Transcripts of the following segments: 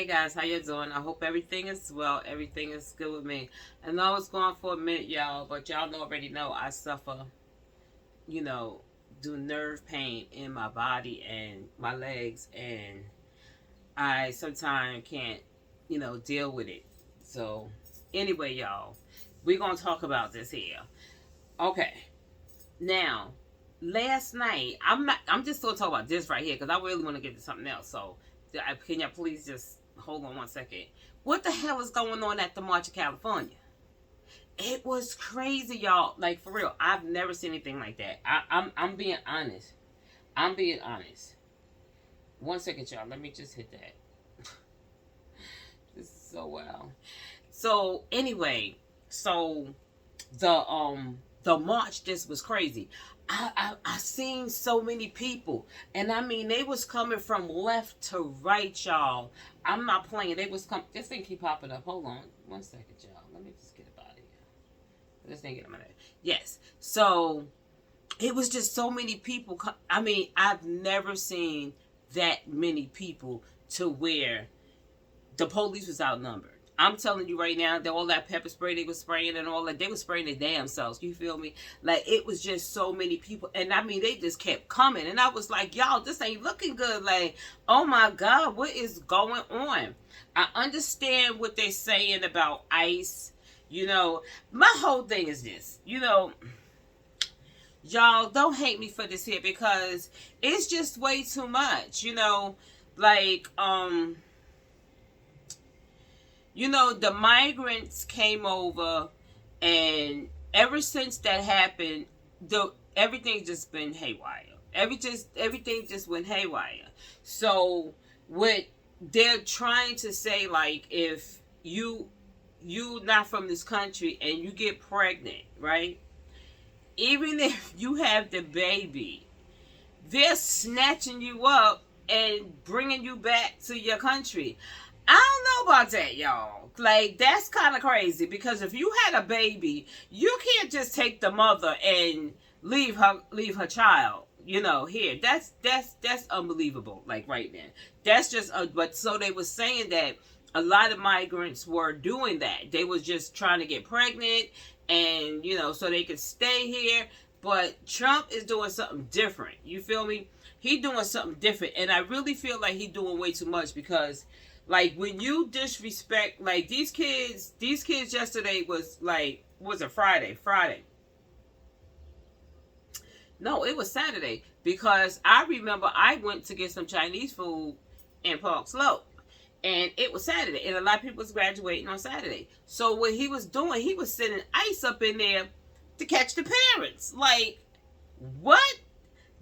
Hey guys, how you doing? I hope everything is well. Everything is good with me. I know it's going for a minute, y'all, but y'all already know I suffer, you know, do nerve pain in my body and my legs, and I sometimes can't, deal with it. So, anyway, y'all, we're gonna talk about this here. Okay, now, last night, I'm just gonna talk about this right here because I really want to get to something else. So, can y'all please just hold on one second? What the hell is going on at the March of California? It was crazy, y'all. Like, for real, I've never seen anything like that. I'm being honest. I'm being honest. One second, y'all. Let me just hit that. This is so wow. So anyway, so the march just was crazy. I seen so many people, and I mean they was coming from left to right, y'all. I'm not playing. They was come. This thing keep popping up. Hold on, one second, y'all. Let me just get it out of here. This thing get a minute. Yes. So it was just so many people. I mean, I've never seen that many people to where the police was outnumbered. I'm telling you right now, that all that pepper spray they was spraying and all that, they was spraying their damn selves. You feel me? Like, it was just so many people. And I mean, they just kept coming. And I was like, y'all, this ain't looking good. Like, oh my God, what is going on? I understand what they're saying about ICE. My whole thing is this. Y'all don't hate me for this here because it's just way too much. Like, the migrants came over, and ever since that happened, everything's just been haywire. Everything just went haywire. So what they're trying to say, like, if you not from this country and you get pregnant, right? Even if you have the baby, they're snatching you up and bringing you back to your country. I don't know about that, y'all. Like, that's kind of crazy because if you had a baby, you can't just take the mother and leave her child. Here. That's unbelievable. Like, right then, that's just. But so they were saying that a lot of migrants were doing that. They was just trying to get pregnant, and so they could stay here. But Trump is doing something different. You feel me? He doing something different, and I really feel like he doing way too much because. Like, when you disrespect, like, these kids yesterday was, like, was it Friday? No, it was Saturday, because I remember I went to get some Chinese food in Park Slope, and it was Saturday, and a lot of people was graduating on Saturday. So what he was doing, he was sending ICE up in there to catch the parents. Like, what?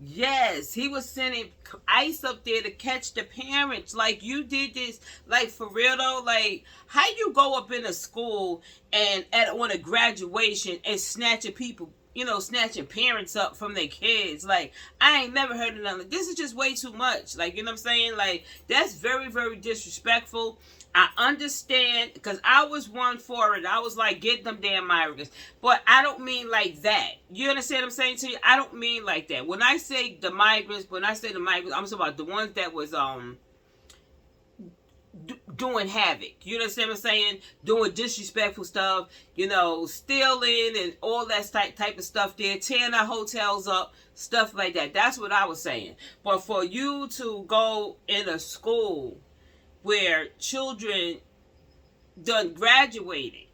Yes, he was sending ICE up there to catch the parents. Like, you did this, like, for real though. Like, how you go up in a school and on a graduation and snatching people, snatching parents up from their kids? Like, I ain't never heard of nothing. This is just way too much. Like, you know what I'm saying? Like, that's very, very disrespectful. I understand, because I was one for it. I was like, get them damn migrants. But I don't mean like that. You understand what I'm saying to you? I don't mean like that. When I say the migrants, I'm talking about the ones that was doing havoc. You understand what I'm saying? Doing disrespectful stuff, stealing and all that type of stuff there, tearing our hotels up, stuff like that. That's what I was saying. But for you to go in a school where children done graduated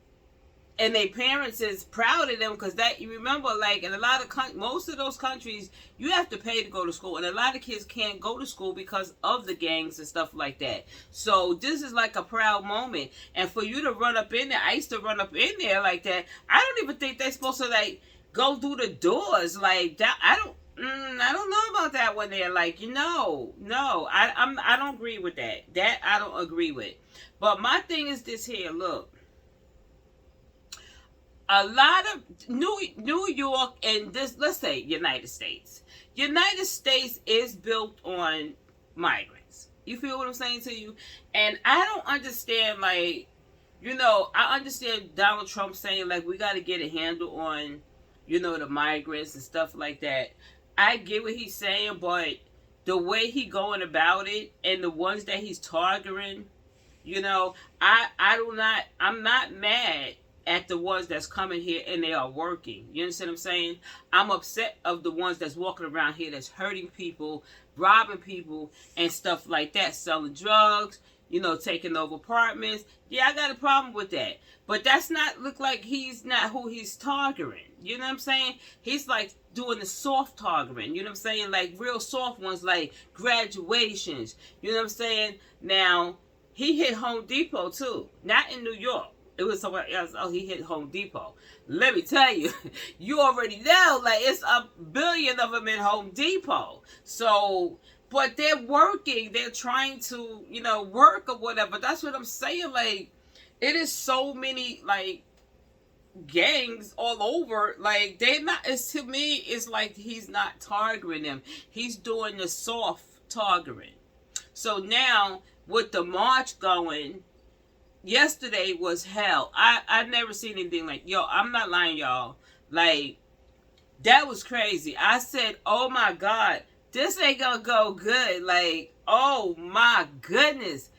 and their parents is proud of them, because that, you remember, like, in a lot of most of those countries, you have to pay to go to school, and a lot of kids can't go to school because of the gangs and stuff like that. So this is like a proud moment, and for you to run up in there, I used to run up in there like that. I don't even think they're supposed to, like, go through the doors like that. I don't know about that one there. Like, no, I don't agree with that. That I don't agree with. But my thing is this here. Look, a lot of New York and this, let's say United States is built on migrants. You feel what I'm saying to you? And I don't understand, like, I understand Donald Trump saying, like, we got to get a handle on, the migrants and stuff like that. I get what he's saying, but the way he going about it and the ones that he's targeting, You know, I'm not mad at the ones that's coming here and they are working. You understand what I'm saying? I'm upset of the ones that's walking around here that's hurting people, robbing people, and stuff like that, selling drugs, taking over apartments. Yeah, I got a problem with that. But that's not look like he's not who he's targeting. You know what I'm saying? He's like doing the soft targeting. You know what I'm saying? Like real soft ones like graduations. You know what I'm saying? Now, he hit Home Depot too. Not in New York. It was somewhere else. Oh, he hit Home Depot. Let me tell you, you already know, like, it's a billion of them in Home Depot. So, but they're working. They're trying to, work or whatever. That's what I'm saying. Like, it is so many, like, gangs all over. Like, they're not, to me, it's like he's not targeting them. He's doing the soft targeting. So now, with the march going, yesterday was hell. I've never seen anything like, I'm not lying, y'all. Like, that was crazy. I said, oh my God, this ain't gonna go good. Like, oh my goodness.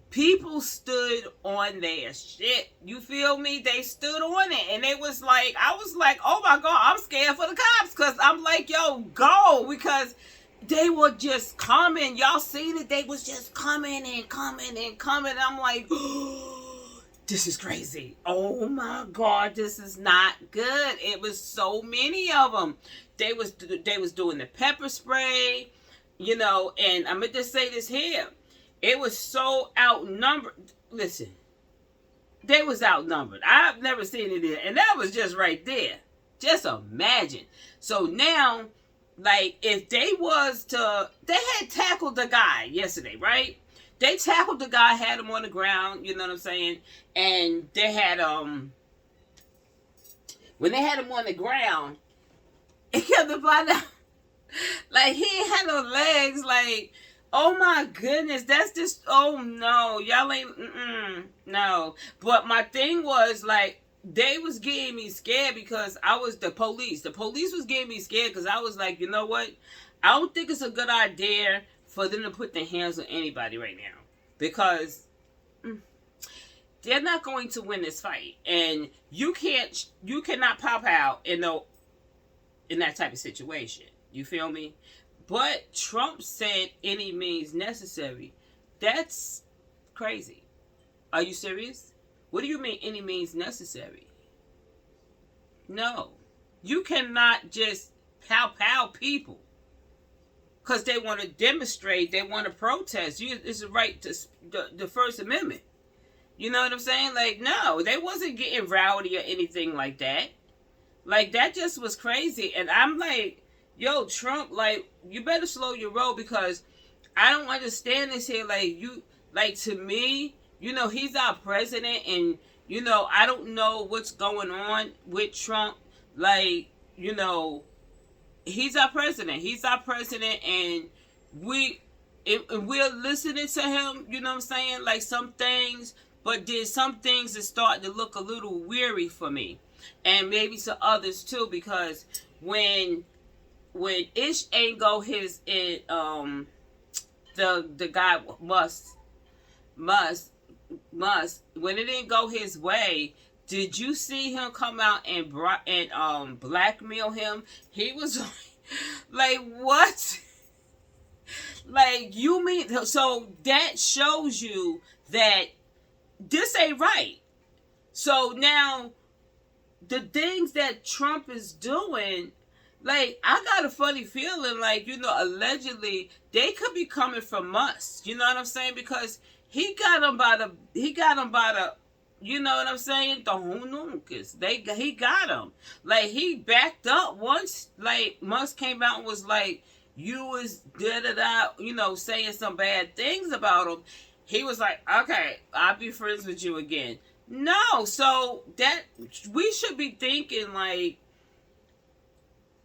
People stood on their shit. You feel me? They stood on it. And it was like, I was like, oh my God, I'm scared for the cops. Because I'm like, yo, go. Because they were just coming. Y'all seen it? They was just coming and coming and coming. I'm like, oh, this is crazy. Oh my God, this is not good. It was so many of them. They was doing the pepper spray, and I'm going to say this here. It was so outnumbered. Listen, they was outnumbered. I've never seen it, and that was just right there. Just imagine. So now, like, if they had tackled the guy yesterday, right? They tackled the guy, had him on the ground, you know what I'm saying? And they had, when they had him on the ground, it kept to find out, like, he ain't had no legs, like, oh my goodness, that's just, oh no, y'all ain't, no. But my thing was, like, they was getting me scared because I was the police. The police was getting me scared because I was like, you know what? I don't think it's a good idea for them to put their hands on anybody right now. Because they're not going to win this fight. And you cannot pop out in that type of situation. You feel me? But Trump said any means necessary. That's crazy. Are you serious? What do you mean any means necessary? No. You cannot just pow people. Because they want to demonstrate, they want to protest. It's a right to the First Amendment. You know what I'm saying? Like, no, they wasn't getting rowdy or anything like that. Like, that just was crazy. And I'm like, yo, Trump, like, you better slow your roll because I don't understand this here. Like, to me, he's our president and, I don't know what's going on with Trump. Like, he's our president. He's our president and we're listening to him, you know what I'm saying? Like some things, but there's some things that start to look a little weary for me. And maybe to others too, because when Ish ain't go the guy must when it didn't go his way, did you see him come out and blackmail him? He was like, what? Like, you mean, so that shows you that this ain't right. So now the things that Trump is doing, like, I got a funny feeling, like, allegedly they could be coming from us. You know what I'm saying? Because he got him by the, you know what I'm saying? The Hununkus. He got him. Like, he backed up once, like, Musk came out and was like, you was da-da-da, saying some bad things about him. He was like, okay, I'll be friends with you again. No, so that, we should be thinking, like,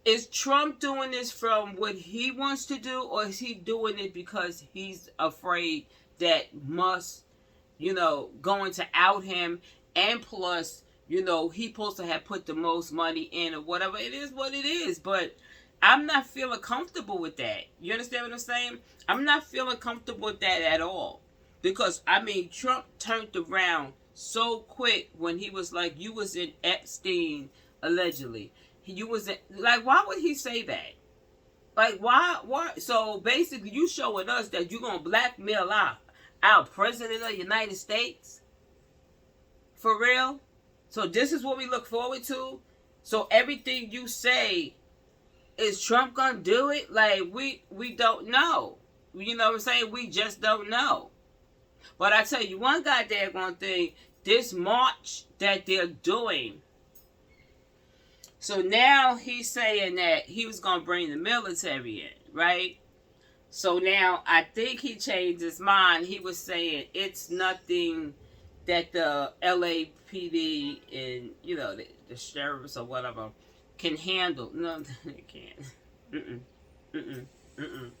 is Trump doing this from what he wants to do, or is he doing it because he's afraid that Musk, going to out him, and plus, he supposed to have put the most money in or whatever. It is what it is, but I'm not feeling comfortable with that. You understand what I'm saying? I'm not feeling comfortable with that at all. Because I mean, Trump turned around so quick when he was like, "You was in Epstein allegedly. You was in, like, why would he say that? Like, why? Why? So basically, you showing us that you gonna blackmail our president of the United States for real? So this is what we look forward to. So everything you say, is Trump gonna do it? Like, we don't know. You know what I'm saying? We just don't know. But I tell you one goddamn thing, this march that they're doing. So now he's saying that he was gonna bring the military in, right? So now I think he changed his mind. He was saying it's nothing that the LAPD and, you know, the sheriffs or whatever can handle. No, they can't. Mm-mm. Mm-mm. Mm-mm.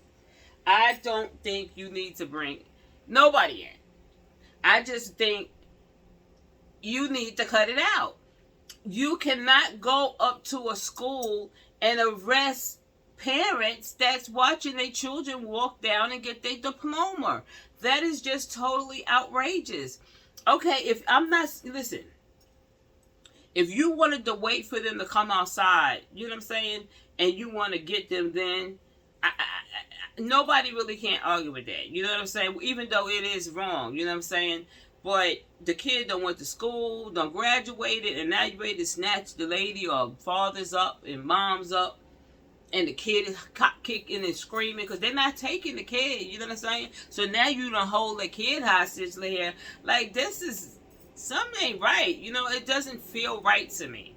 I don't think you need to bring nobody in. I just think you need to cut it out. You cannot go up to a school and arrest parents that's watching their children walk down and get their diploma. That is just totally outrageous. Okay, if I'm not, listen, if you wanted to wait for them to come outside, you know what I'm saying, and you want to get them then, nobody really can't argue with that. You know what I'm saying? Even though it is wrong, you know what I'm saying? But the kid done went to school, done graduated, and now you ready to snatch the lady or father's up and mom's up, and the kid is kicking and screaming because they're not taking the kid. You know what I'm saying? So now you done hold the kid hostage here. Like, this is, something ain't right. You know, it doesn't feel right to me.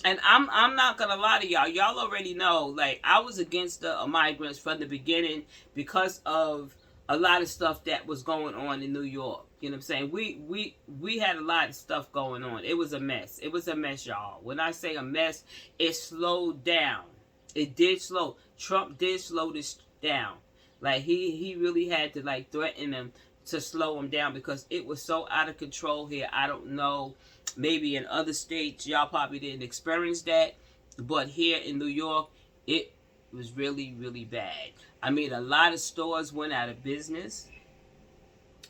And I'm not gonna lie to y'all. Y'all already know, like, I was against the migrants from the beginning because of a lot of stuff that was going on in New York. You know what I'm saying? We had a lot of stuff going on. It was a mess. It was a mess, y'all. When I say a mess, it slowed down. It did slow. Trump did slow this down. Like, he really had to, like, threaten them to slow him down because it was so out of control here. I don't know. Maybe in other states, y'all probably didn't experience that. But here in New York, it was really, really bad. I mean, a lot of stores went out of business.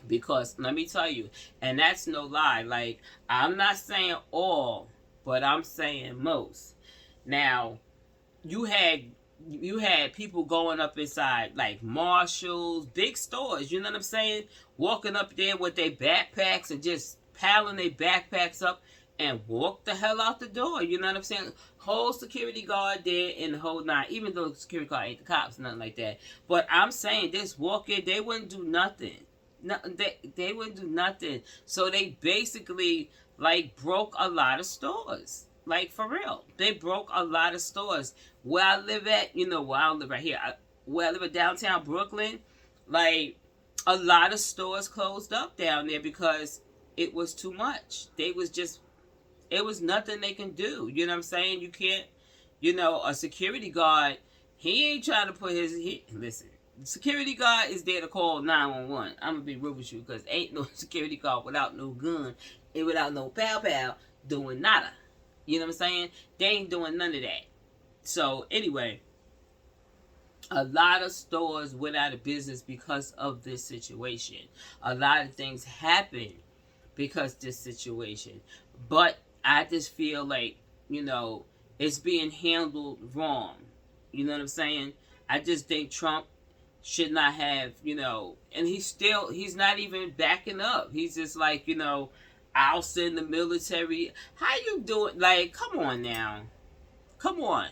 Because, let me tell you, and that's no lie. Like, I'm not saying all, but I'm saying most. Now, you had people going up inside, like Marshalls, big stores, you know what I'm saying? Walking up there with their backpacks and just piling their backpacks up and walk the hell out the door, you know what I'm saying? Whole security guard there and the whole nine, even though the security guard ain't the cops, nothing like that. But I'm saying, this walk in, they wouldn't do nothing. No, they wouldn't do nothing. So they basically, like, broke a lot of stores. Like, for real. They broke a lot of stores. Where I live at, you know, where I don't live right here, where I live at downtown Brooklyn, like, a lot of stores closed up down there because it was too much. It was nothing they can do. You know what I'm saying? You can't, you know, a security guard, he ain't trying to put listen. The security guard is there to call 911. I'm going to be real with you because ain't no security guard without no gun and without no pow doing nada. You know what I'm saying? They ain't doing none of that. So, anyway, a lot of stores went out of business because of this situation. A lot of things happened because of this situation. But I just feel like, you know, it's being handled wrong. You know what I'm saying? I just think Trump should not have, you know, and he's not even backing up. He's just like, you know, I'll send the military. How you doing? Like, come on now. Come on.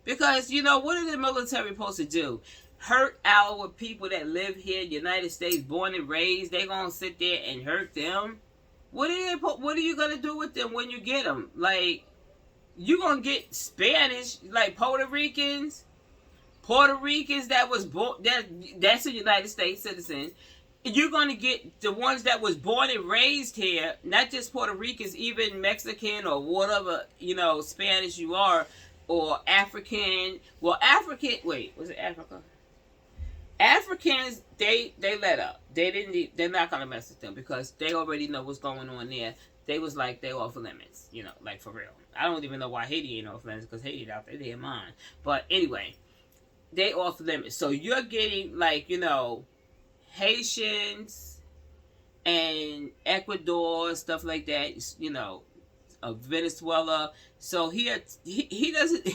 Because, you know, what are the military supposed to do? Hurt our people that live here, United States, born and raised? They gonna sit there and hurt them? What are you gonna do with them when you get them? Like, you gonna get Spanish, like Puerto Ricans that was born, that's a United States citizen. You're going to get the ones that was born and raised here, not just Puerto Ricans, even Mexican or whatever, you know, Spanish you are, or African. Well, was it Africa? Africans, they let up. They're not going to mess with them because they already know what's going on there. They was like, they off limits, you know, like for real. I don't even know why Haiti ain't off limits because Haiti out there, they're mine. But anyway, they off limits. So you're getting, like, you know, Haitians and Ecuador, stuff like that, Venezuela. So he doesn't.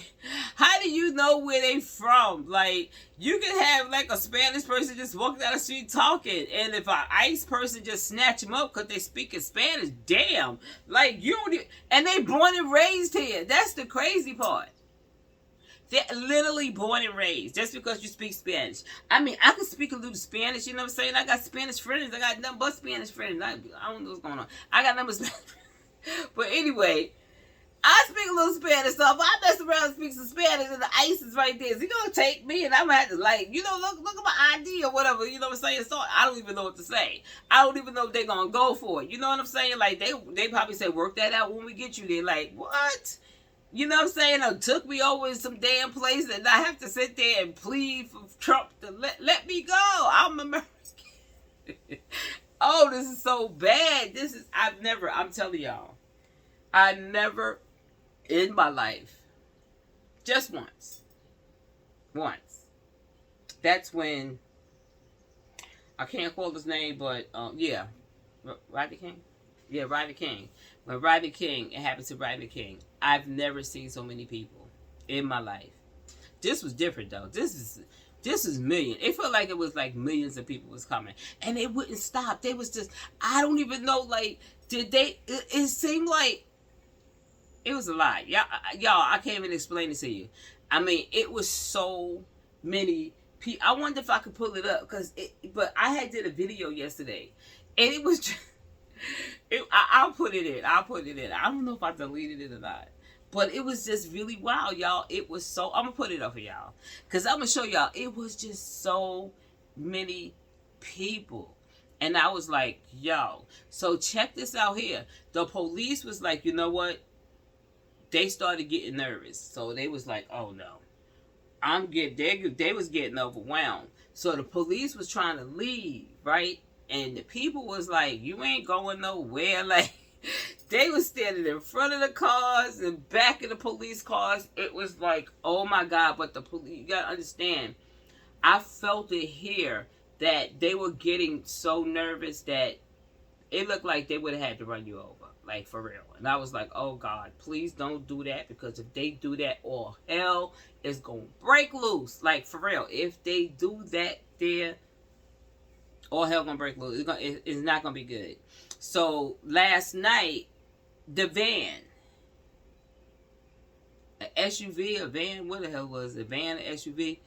How do you know where they from? Like, you can have like a Spanish person just walking down the street talking, and if an ICE person just snatch them up because they speak in Spanish, damn, like you don't. And they born and raised here. That's the crazy part. They're literally born and raised just because you speak Spanish. I mean, I can speak a little Spanish, you know what I'm saying? I got Spanish friends. I got nothing but Spanish friends. I don't know what's going on. I got nothing but Spanish friends. But anyway, I speak a little Spanish, so if I mess around and speak some Spanish and the ICE is right there, is he going to take me? And I'm going to have to, like, look at my ID or whatever, you know what I'm saying? So I don't even know what to say. I don't even know if they're going to go for it. You know what I'm saying? Like, they probably say, work that out when we get you there. Like, what? You know what I'm saying? It took me over in some damn place and I have to sit there and plead for Trump to let me go. I'm American. Oh, this is so bad. I'm telling y'all, I never in my life, just once, that's when, I can't call his name, but, yeah, Rodney King? Yeah, Rodney King. When Rodney King, it happened to Rodney King, I've never seen so many people in my life. This was different though. This is million. It felt like it was like millions of people was coming, and they wouldn't stop. They was just, I don't even know. Like, did they? It seemed like it was a lot. Y'all, I can't even explain it to you. I mean, it was so many people. I wonder if I could pull it up but I had did a video yesterday, and it was just. I'll put it in. I don't know if I deleted it or not. But it was just really wild, y'all. It was so... I'm going to put it up for y'all. Because I'm going to show y'all. It was just so many people. And I was like, yo. So check this out here. The police was like, you know what? They started getting nervous. So they was like, oh no. They was getting overwhelmed. So the police was trying to leave, right? And the people was like, you ain't going nowhere. Like, they was standing in front of the cars and back of the police cars. It was like, oh my God. But the police, you gotta understand, I felt it here that they were getting so nervous that it looked like they would have had to run you over. Like, for real. And I was like, oh God, please don't do that. Because if they do that, all hell is going to break loose. Like, for real. If they do that there, all hell gonna break loose. It's not gonna be good. So last night, the van, an SUV, a van, what the hell was it? A van, an SUV?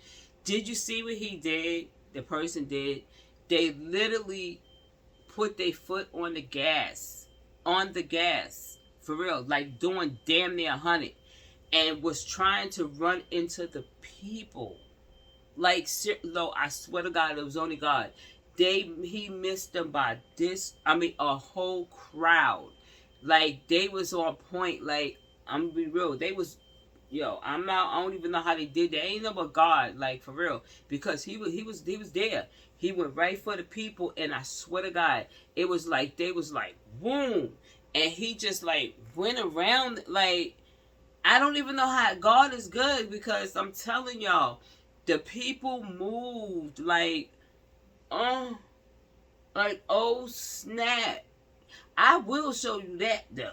Did you see what he did? The person did. They literally put their foot on the gas, for real, like doing damn near 100, and was trying to run into the people. Like, no, I swear to God, it was only God. He missed them by a whole crowd. Like, they was on point. Like, I'm gonna be real. They was, I don't even know how they did that. Ain't no but God, like, for real. Because he was there. He went right for the people, and I swear to God, it was like, they was like, boom. And he just, like, went around, like, I don't even know how. God is good, because I'm telling y'all, the people moved, like, oh snap. I will show you that though.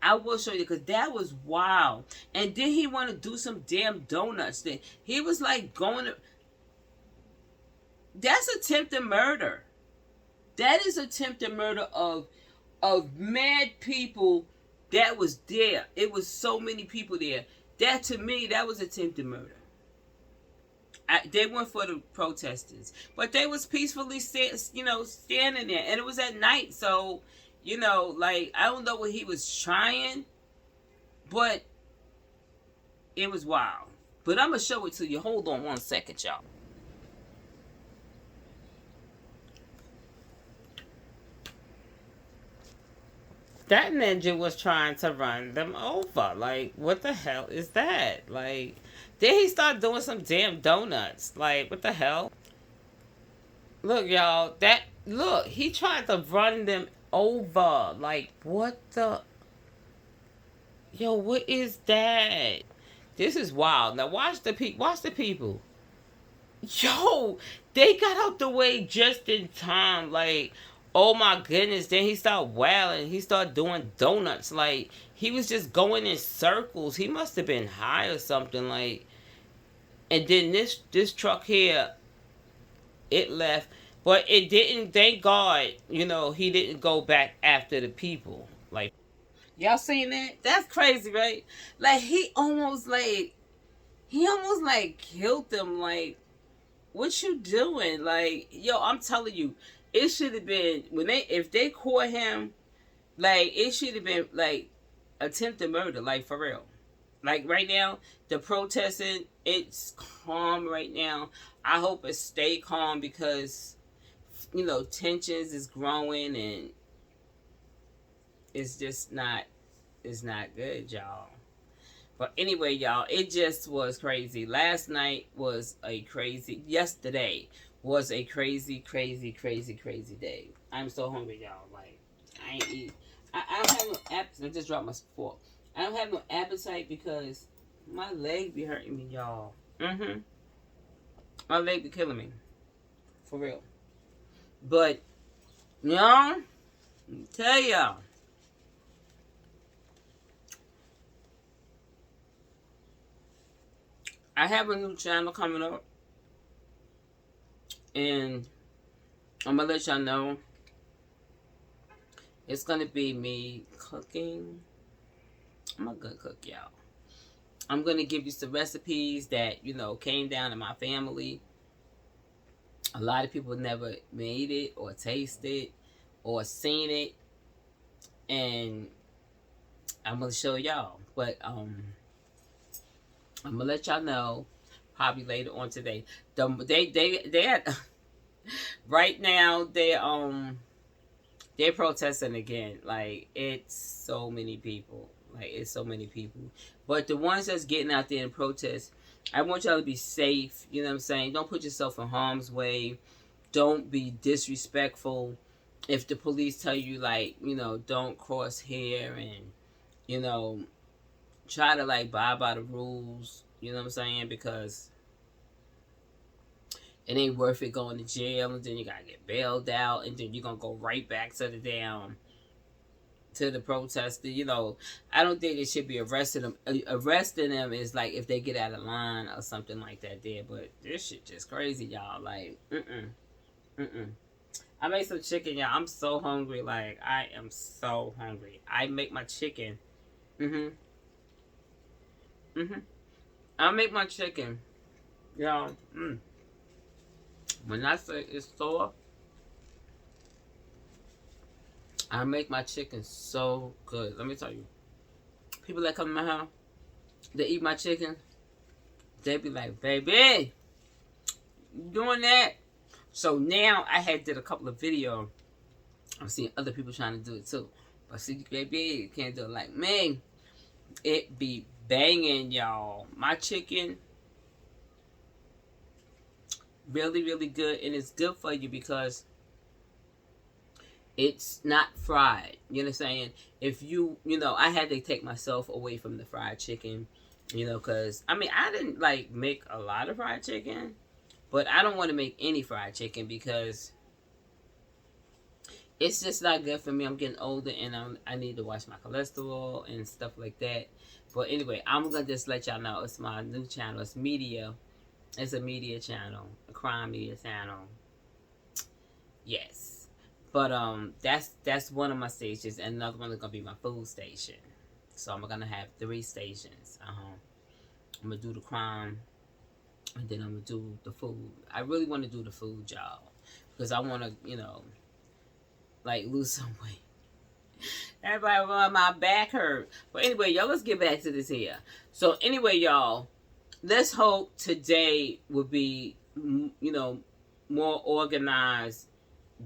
I will show you, because that was wild. And then he want to do some damn donuts thing. He was like going to... That's attempted murder. That is attempted murder of mad people that was there. It was so many people there. That, to me, that was attempted murder. They went for the protesters, but they was peacefully standing there, and it was at night. So, like, I don't know what he was trying, but it was wild. But I'm gonna show it to you. Hold on one second, y'all. That ninja was trying to run them over. Like, what the hell is that? Like, then he started doing some damn donuts. Like, what the hell? Look, y'all. Look, he tried to run them over. Like, what the... Yo, what is that? This is wild. Now, watch the people. Yo, They got out the way just in time. Like, oh my goodness. Then he started wailing. He started doing donuts. Like, he was just going in circles. He must have been high or something. Like, and then this truck here, it left. But it didn't, thank God, he didn't go back after the people. Like, y'all seen that? That's crazy, right? Like, he almost like killed them. Like, what you doing? Like, yo, I'm telling you, it should have been if they caught him, like, it should have been like attempted murder, like, for real. Like, right now, the protesting, it's calm right now. I hope it stay calm because tensions is growing and it's not good, y'all. But anyway, y'all, it just was crazy. Yesterday was a crazy, crazy, crazy, crazy day. I'm so hungry, y'all. Like, I ain't eat. I don't have no appetite. I just dropped my fork. I don't have no appetite because my leg be hurting me, y'all. My leg be killing me. For real. But, y'all, tell y'all. I have a new channel coming up. And I'm going to let y'all know. It's going to be me cooking. I'm a good cook, y'all. I'm going to give you some recipes that, came down in my family. A lot of people never made it or tasted or seen it. And I'm going to show y'all. But, I'm going to let y'all know probably later on today. They had, right now, they're protesting again. Like, it's so many people. But the ones that's getting out there and protest, I want y'all to be safe. You know what I'm saying? Don't put yourself in harm's way. Don't be disrespectful. If the police tell you, like, don't cross here and, try to, like, abide by the rules. You know what I'm saying? Because it ain't worth it going to jail, and then you gotta get bailed out, and then you're gonna go right back to the protester. I don't think they should be arresting them. Arresting them is like if they get out of line or something like that there. But this shit just crazy, y'all. Like, I made some chicken, y'all. I'm so hungry. Like, I am so hungry. I make my chicken. I make my chicken, y'all. When I say it's soft, I make my chicken so good. Let me tell you. People that come to my house, they eat my chicken, they be like, baby, you doing that? So now I had did a couple of videos. I'm seeing other people trying to do it too. But see, baby, you can't do it like me. It be banging, y'all. My chicken, really, really good. And it's good for you because it's not fried. You know what I'm saying? If I had to take myself away from the fried chicken, because, I didn't, like, make a lot of fried chicken, but I don't want to make any fried chicken because it's just not good for me. I'm getting older and I need to watch my cholesterol and stuff like that. But anyway, I'm going to just let y'all know it's my new channel. It's media. It's a media channel. A crime media channel. Yes. But that's one of my stations, and another one is gonna be my food station. So I'm gonna have 3 stations. I'm gonna do the crime, and then I'm gonna do the food. I really want to do the food, y'all, because I want to, like, lose some weight. Everybody, my back hurt. But anyway, y'all, let's get back to this here. So anyway, y'all, let's hope today will be, more organized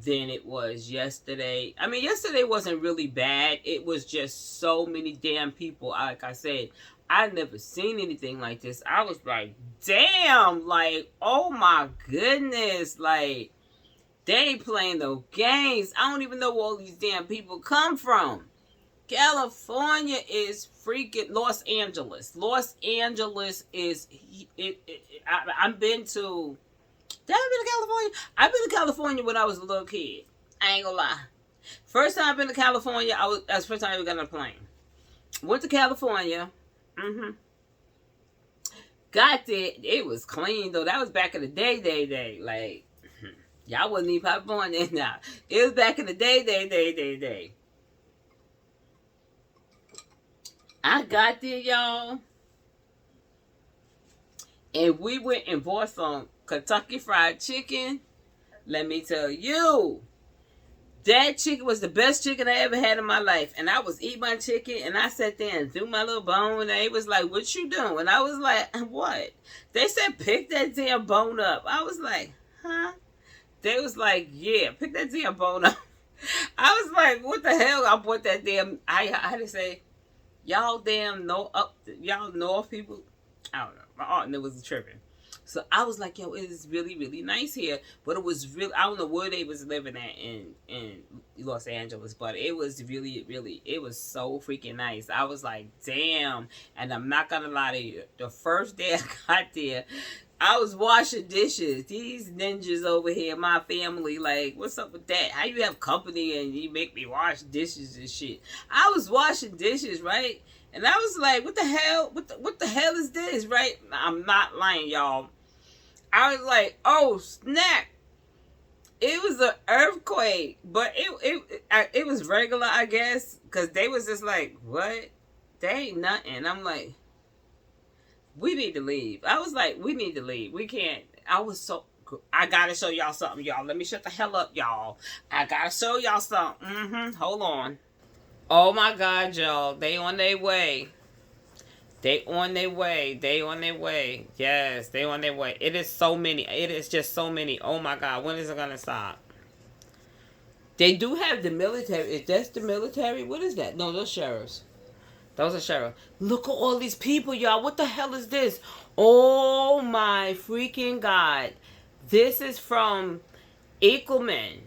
than it was yesterday. Yesterday wasn't really bad. It was just so many damn people. Like I said, I never seen anything like this. I was like, damn, like, oh my goodness, like, they ain't playing no games. I don't even know where all these damn people come from. California is freaking Los Angeles. Los Angeles is, I've been to Did I been to California? I've been to California when I was a little kid. I ain't gonna lie. First time I've been to California, that's the first time I ever got on a plane. Went to California. Mm-hmm. Got there. It was clean though. That was back in the day. Like y'all wasn't even probably born then now. It was back in the day. I got there, y'all. And we went and bought some Kentucky Fried Chicken. Let me tell you, that chicken was the best chicken I ever had in my life. And I was eating my chicken, and I sat there and threw my little bone, and they was like, what you doing? And I was like, what? They said, pick that damn bone up. I was like, huh? They was like, yeah, pick that damn bone up. I was like, what the hell? I bought that damn, I had to say, y'all damn y'all North people. I don't know. My aunt was tripping. So I was like, yo, it is really, really nice here. But it was really, I don't know where they was living at in Los Angeles, but it was really, really, it was so freaking nice. I was like, damn. And I'm not going to lie to you. The first day I got there, I was washing dishes. These ninjas over here, my family, like, what's up with that? How you have company and you make me wash dishes and shit? I was washing dishes, right? And I was like, what the hell? What the hell is this, right? I'm not lying, y'all. I was like, oh, snap. It was an earthquake. But it was regular, I guess. Because they was just like, what? They ain't nothing. I'm like, we need to leave. I was like, we need to leave. We can't. I gotta show y'all something, y'all. Let me shut the hell up, y'all. I gotta show y'all something. Hold on. Oh my God, y'all. They on their way. They on their way. Yes, they on their way. It is so many. It is just so many. Oh my God. When is it going to stop? They do have the military. Is that the military? What is that? No, those sheriffs. Those are sheriffs. Look at all these people, y'all. What the hell is this? Oh my freaking God. This is from Equalman.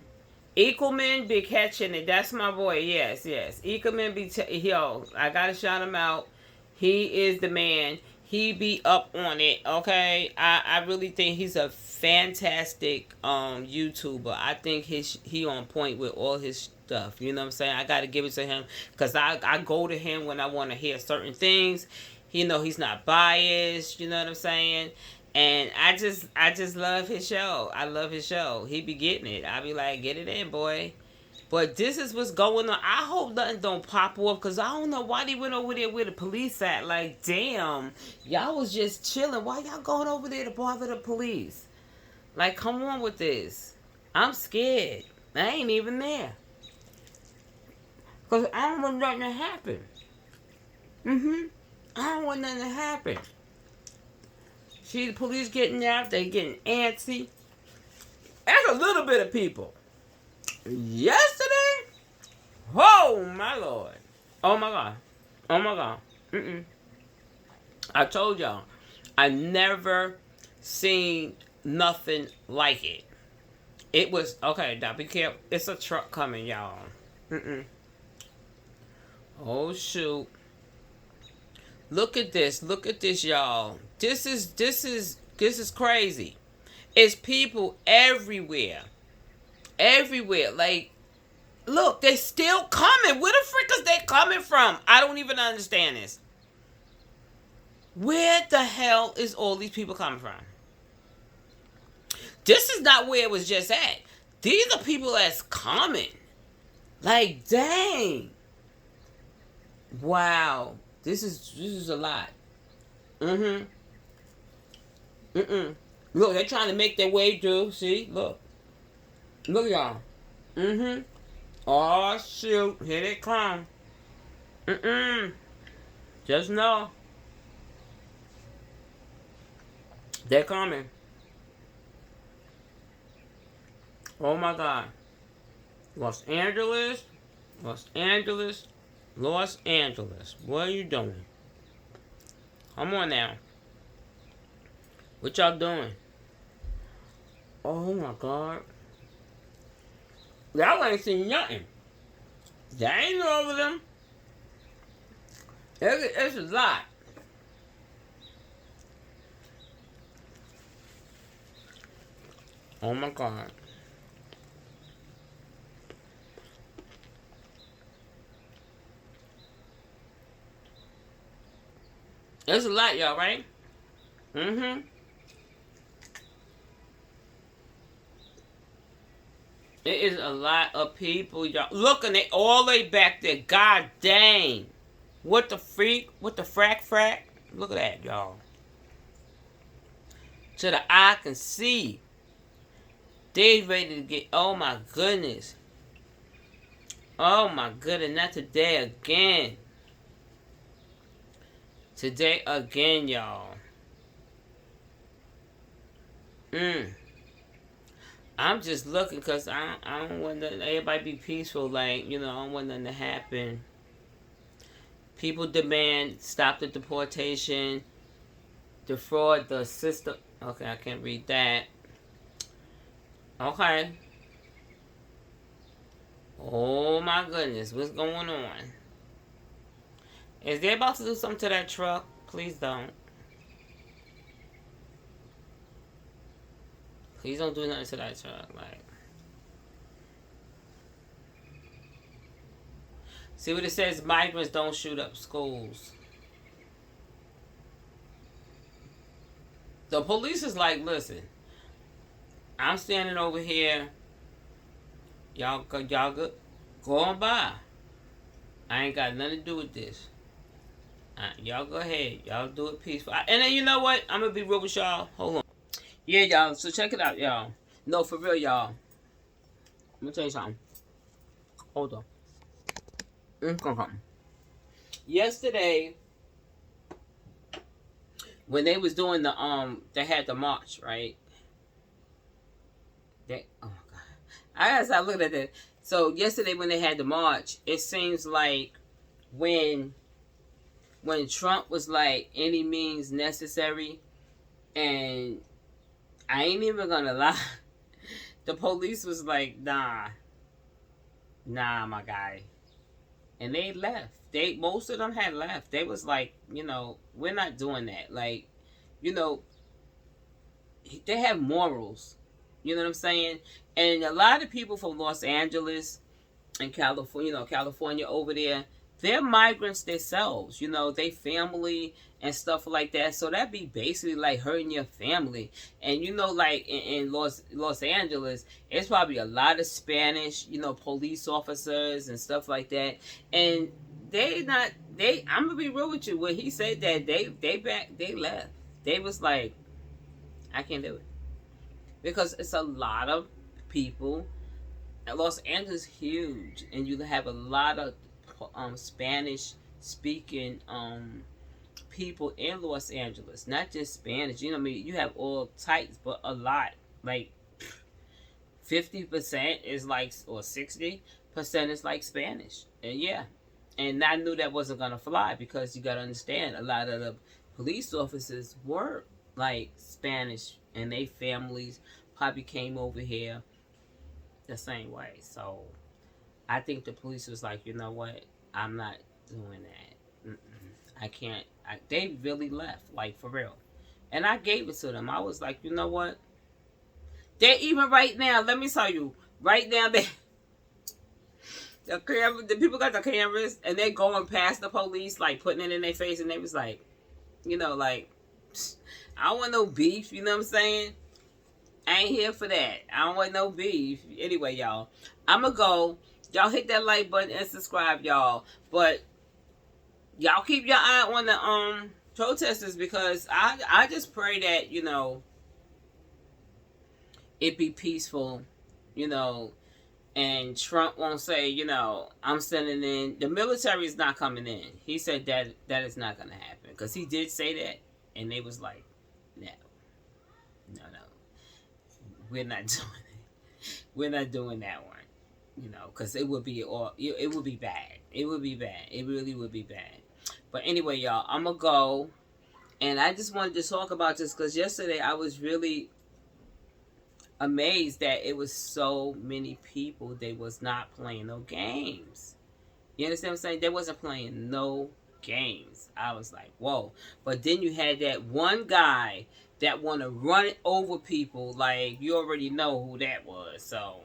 Equalman be catching it. That's my boy. Yes. Equalman be yo. I gotta shout him out. He is the man. He be up on it. Okay. I really think he's a fantastic YouTuber. I think he on point with all his stuff. You know what I'm saying? I gotta give it to him because I go to him when I want to hear certain things. You know, he's not biased. You know what I'm saying? And I just love his show. I love his show. He be getting it. I be like, get it in, boy. But this is what's going on. I hope nothing don't pop off because I don't know why they went over there where the police at. Like, damn. Y'all was just chilling. Why y'all going over there to bother the police? Like, come on with this. I'm scared. I ain't even there. Because I don't want nothing to happen. I don't want nothing to happen. See the police getting out, they getting antsy. That's a little bit of people. Yesterday, oh my Lord. Oh my God. Oh my God. I told y'all, I never seen nothing like it. It was, okay, now be careful. It's a truck coming, y'all. Oh shoot. Look at this, y'all. This is crazy. It's people everywhere. Like, look, they still coming. Where the frick is they coming from? I don't even understand this. Where the hell is all these people coming from? This is not where it was just at. These are people that's coming. Like, dang. Wow. This is a lot. Look, they're trying to make their way through. See? Look, y'all. Oh, shoot. Here they come. Just know. They're coming. Oh, my God. Los Angeles. What are you doing? Come on now. What y'all doing? Oh my God. Y'all ain't seen nothing. They ain't over them. It's a lot. Oh my God. There's a lot, y'all, right? Mm-hmm. It is a lot of people, y'all. Look, and they all the way back there. God dang. What the freak? What the frack? Look at that, y'all. To the eye can see. They ready to get, oh my goodness. Oh my goodness, not today again. Today again, y'all. I'm just looking because I don't want everybody to be peaceful. Like, I don't want nothing to happen. People demand stop the deportation, defraud the system. Okay, I can't read that. Okay. Oh my goodness, what's going on? Is they about to do something to that truck? Please don't. Please don't do nothing to that truck. Like, see what it says? Migrants don't shoot up schools. The police is like, listen, I'm standing over here. Y'all go on by. I ain't got nothing to do with this. Y'all go ahead. Y'all do it peaceful. And then you know what? I'm gonna be real with y'all. Hold on. Yeah, y'all. So check it out, y'all. No, for real, y'all. I'm gonna tell you something. Hold on. Yesterday, when they was doing they had the march, right? Oh my God, I gotta stop looking at that. So yesterday when they had the march, it seems like when Trump was like any means necessary, and I ain't even gonna lie, the police was like, nah, my guy, and they left. Most of them had left. They was like, we're not doing that. Like, they have morals. You know what I'm saying? And a lot of people from Los Angeles and California, California over there, they're migrants themselves. They family and stuff like that. So that'd be basically like hurting your family. And like in Los Angeles, it's probably a lot of Spanish, police officers and stuff like that. And I'm gonna be real with you. When he said that they left. They was like, I can't do it. Because it's a lot of people. Los Angeles is huge, and you have a lot of Spanish speaking people in Los Angeles. Not just Spanish. You have all types, but a lot. Like 50% is like, or 60% is like Spanish. And yeah. And I knew that wasn't gonna fly, because you gotta understand, a lot of the police officers were like Spanish, and they families probably came over here the same way. So I think the police was like, you know what, I'm not doing that. I can't. They really left, like, for real. And I gave it to them. I was like, you know what, they even right now, let me tell you, right now, the people got the cameras, and they going past the police, like putting it in their face, and they was like, like, I don't want no beef, you know what I'm saying? I ain't here for that. I don't want no beef. Anyway, y'all, I'ma go. Y'all hit that like button and subscribe, y'all. But y'all keep your eye on the protesters, because I just pray that, it be peaceful, and Trump won't say, I'm sending in, the military is not coming in. He said that is not gonna happen, because he did say that, and they was like, no, we're not doing it. We're not doing that one, because it would be bad. It would be bad. It really would be bad. But anyway, y'all, I'm gonna go, and I just wanted to talk about this because yesterday I was really amazed that it was so many people. They was not playing no games. You understand what I'm saying? They wasn't playing no games. I was like, whoa. But then you had that one guy that want to run over people. Like, you already know who that was. So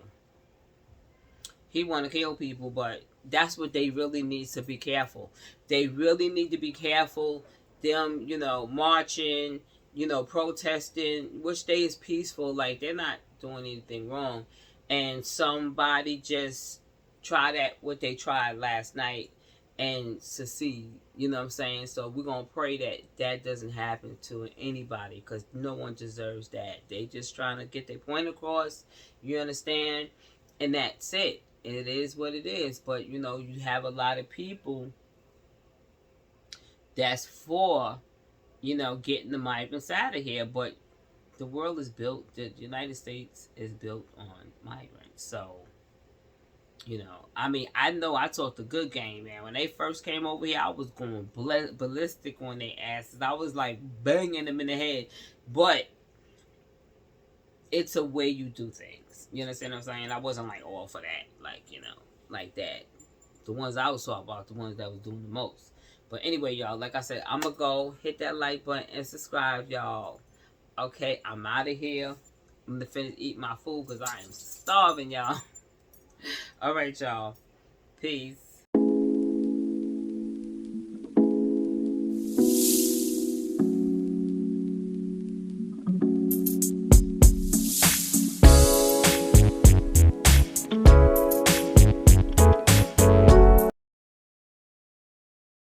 he want to kill people, but that's what they really need to be careful. They really need to be careful. Them, marching, protesting, which they is peaceful. Like, they're not doing anything wrong. And somebody just try that, what they tried last night, and succeed. You know what I'm saying? So we're going to pray that that doesn't happen to anybody, because no one deserves that. They just trying to get their point across. You understand? And that's it. It is what it is. But, you have a lot of people that's for, getting the migrants out of here. But the world is built, the United States is built on migrants. So, I know I talked a good game, man. When they first came over here, I was going ballistic on their asses. I was like banging them in the head. But it's a way you do things. You understand what I'm saying? I wasn't like all for that. Like, like that. The ones I was talking about, the ones that was doing the most. But anyway, y'all, like I said, I'm going to go hit that like button and subscribe, y'all. Okay, I'm out of here. I'm going to finish eating my food because I am starving, y'all. All right, y'all. Peace.